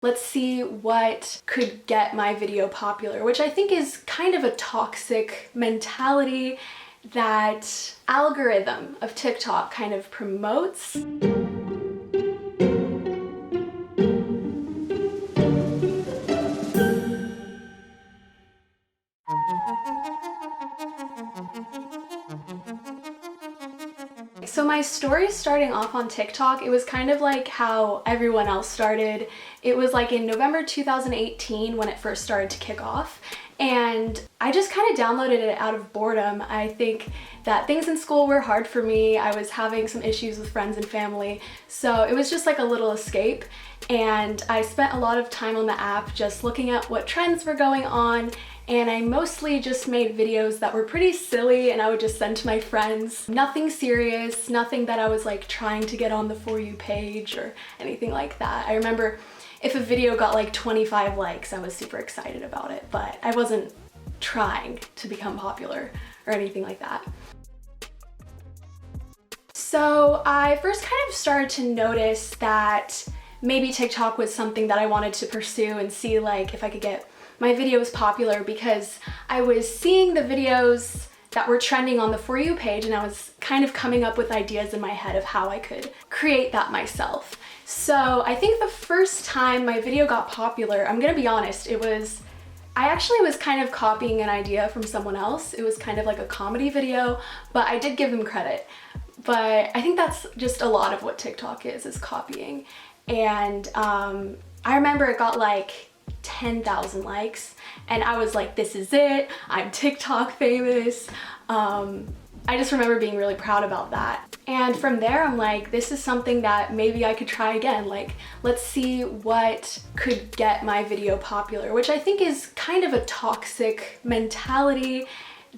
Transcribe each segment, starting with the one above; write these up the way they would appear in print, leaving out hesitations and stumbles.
Let's see what could get my video popular, which I think is kind of a toxic mentality that algorithm of TikTok kind of promotes. So my story starting off on TikTok, it was kind of like how everyone else started. It was like in November 2018 when it first started to kick off. And I just kind of downloaded it out of boredom. I think that things in school were hard for me. I was having some issues with friends and family. So it was just like a little escape. And I spent a lot of time on the app just looking at what trends were going on. And I mostly just made videos that were pretty silly and I would just send to my friends. Nothing serious, nothing that I was like trying to get on the For You page or anything like that. I remember if a video got like 25 likes, I was super excited about it, but I wasn't trying to become popular or anything like that. So I first kind of started to notice that maybe TikTok was something that I wanted to pursue and see like if I could get my videos popular, because I was seeing the videos that were trending on the For You page and I was kind of coming up with ideas in my head of how I could create that myself. So I think the first time my video got popular, I'm gonna be honest, I actually was kind of copying an idea from someone else. It was kind of like a comedy video, but I did give them credit. But I think that's just a lot of what TikTok is copying. And I remember it got like 10,000 likes and I was like, this is it, I'm TikTok famous. I just remember being really proud about that. And from there I'm like, this is something that maybe I could try again. Like, let's see what could get my video popular, which I think is kind of a toxic mentality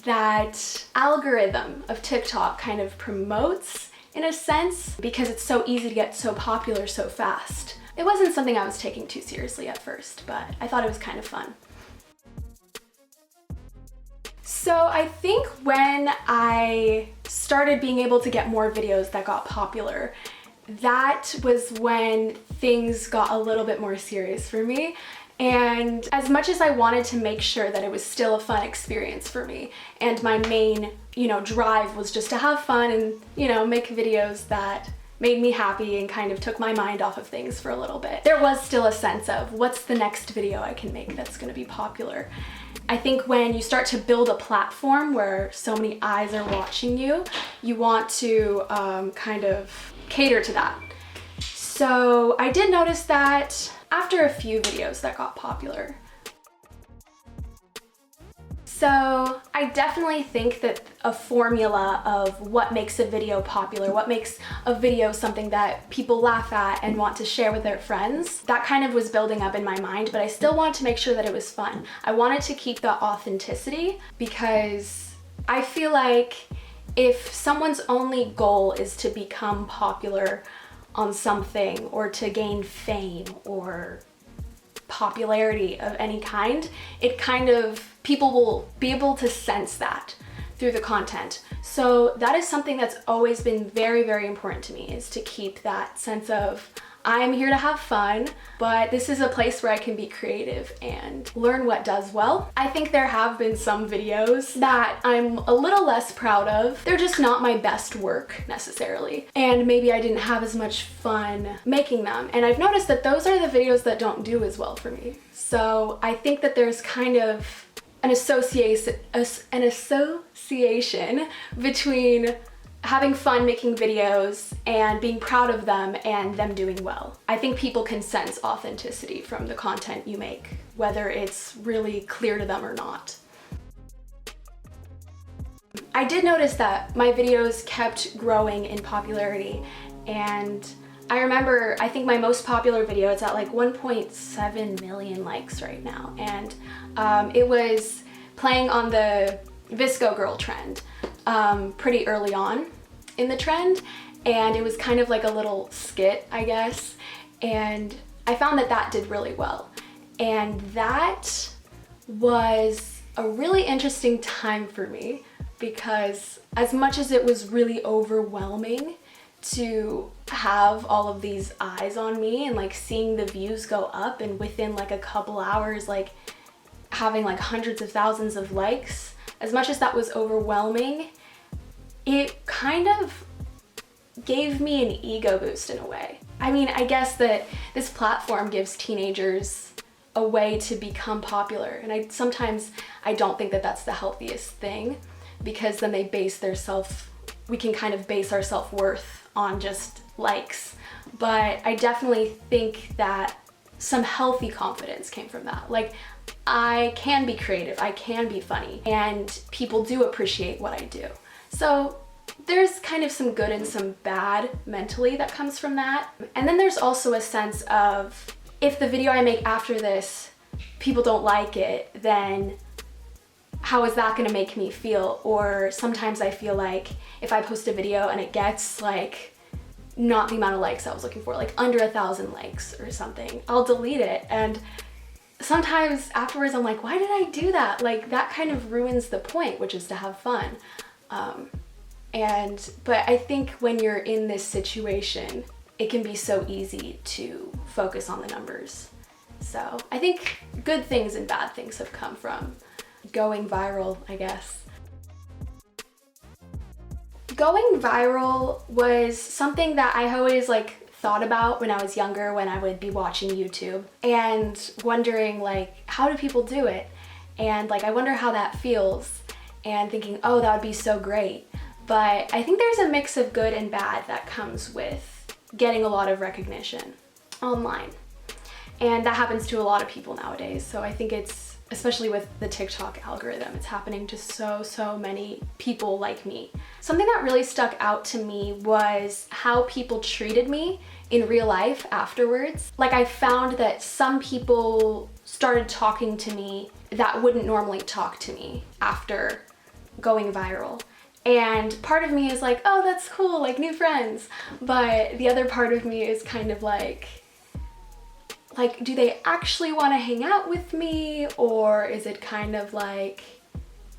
that algorithm of TikTok kind of promotes in a sense, because it's so easy to get so popular so fast. It wasn't something I was taking too seriously at first, but I thought it was kind of fun. So I think when I started being able to get more videos that got popular, that was when things got a little bit more serious for me. And as much as I wanted to make sure that it was still a fun experience for me, and my main, drive was just to have fun and, make videos that made me happy and kind of took my mind off of things for a little bit, there was still a sense of what's the next video I can make that's going to be popular. I think when you start to build a platform where so many eyes are watching you, you want to kind of cater to that. So I did notice that after a few videos that got popular. So I definitely think that a formula of what makes a video popular, what makes a video something that people laugh at and want to share with their friends, that kind of was building up in my mind, but I still wanted to make sure that it was fun. I wanted to keep the authenticity, because I feel like if someone's only goal is to become popular on something or to gain fame or popularity of any kind, people will be able to sense that through the content. So that is something that's always been very, very important to me, is to keep that sense of I'm here to have fun, but this is a place where I can be creative and learn what does well. I think there have been some videos that I'm a little less proud of. They're just not my best work necessarily. And maybe I didn't have as much fun making them. And I've noticed that those are the videos that don't do as well for me. So I think that there's kind of an association between having fun making videos and being proud of them and them doing well. I think people can sense authenticity from the content you make, whether it's really clear to them or not. I did notice that my videos kept growing in popularity, and I remember, I think my most popular video, it's at like 1.7 million likes right now, and it was playing on the Visco Girl trend. Pretty early on in the trend, and it was kind of like a little skit, I guess, and I found that that did really well. And that was a really interesting time for me, because as much as it was really overwhelming to have all of these eyes on me and like seeing the views go up, and within like a couple hours like having like hundreds of thousands of likes, as much as that was overwhelming, it kind of gave me an ego boost in a way. I mean, I guess that this platform gives teenagers a way to become popular, and sometimes I don't think that that's the healthiest thing, because then we can kind of base our self-worth on just likes. But I definitely think that some healthy confidence came from that. Like, I can be creative, I can be funny, and people do appreciate what I do. So there's kind of some good and some bad mentally that comes from that. And then there's also a sense of, if the video I make after this, people don't like it, then how is that gonna make me feel? Or sometimes I feel like if I post a video and it gets like not the amount of likes I was looking for, like under 1,000 likes or something, I'll delete it. And sometimes afterwards I'm like, why did I do that? Like, that kind of ruins the point, which is to have fun. But I think when you're in this situation, it can be so easy to focus on the numbers. So I think good things and bad things have come from going viral, I guess. Going viral was something that I always like thought about when I was younger, when I would be watching YouTube and wondering like, how do people do it? And like, I wonder how that feels, and thinking, oh, that would be so great. But I think there's a mix of good and bad that comes with getting a lot of recognition online. And that happens to a lot of people nowadays. So I think it's, especially with the TikTok algorithm, it's happening to so many people like me. Something that really stuck out to me was how people treated me in real life afterwards. Like, I found that some people started talking to me that wouldn't normally talk to me after going viral. And part of me is like, oh, that's cool, like new friends. But the other part of me is kind of like, do they actually want to hang out with me? Or is it kind of like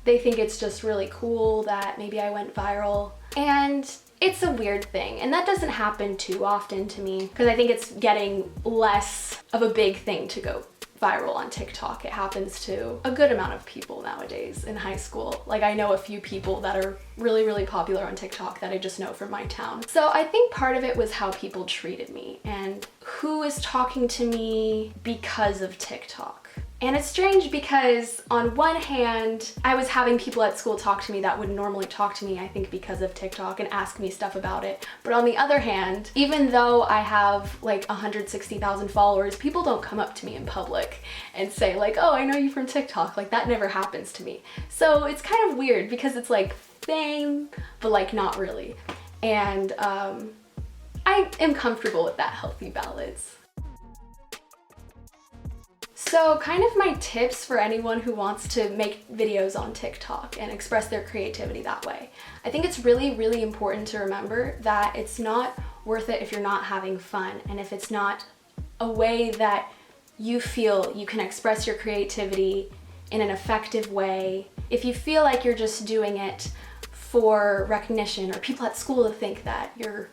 they think it's just really cool that maybe I went viral? And it's a weird thing. And that doesn't happen too often to me, because I think it's getting less of a big thing to go viral on TikTok. It happens to a good amount of people nowadays in high school. Like, I know a few people that are really popular on TikTok that I just know from my town. So I think part of it was how people treated me and who is talking to me because of TikTok. And it's strange because on one hand, I was having people at school talk to me that would normally talk to me, I think, because of TikTok and ask me stuff about it. But on the other hand, even though I have like 160,000 followers, people don't come up to me in public and say like, oh, I know you from TikTok. Like, that never happens to me. So it's kind of weird because it's like fame, but like not really. And I am comfortable with that healthy balance. So kind of my tips for anyone who wants to make videos on TikTok and express their creativity that way. I think it's really important to remember that it's not worth it if you're not having fun, and if it's not a way that you feel you can express your creativity in an effective way. If you feel like you're just doing it for recognition or people at school to think that you're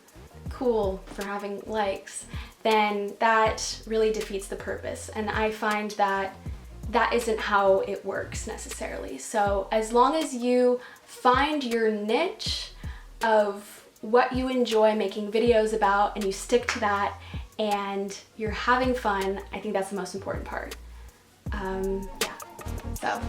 cool for having likes, then that really defeats the purpose. And I find that that isn't how it works necessarily. So as long as you find your niche of what you enjoy making videos about and you stick to that and you're having fun, I think that's the most important part. Yeah, so.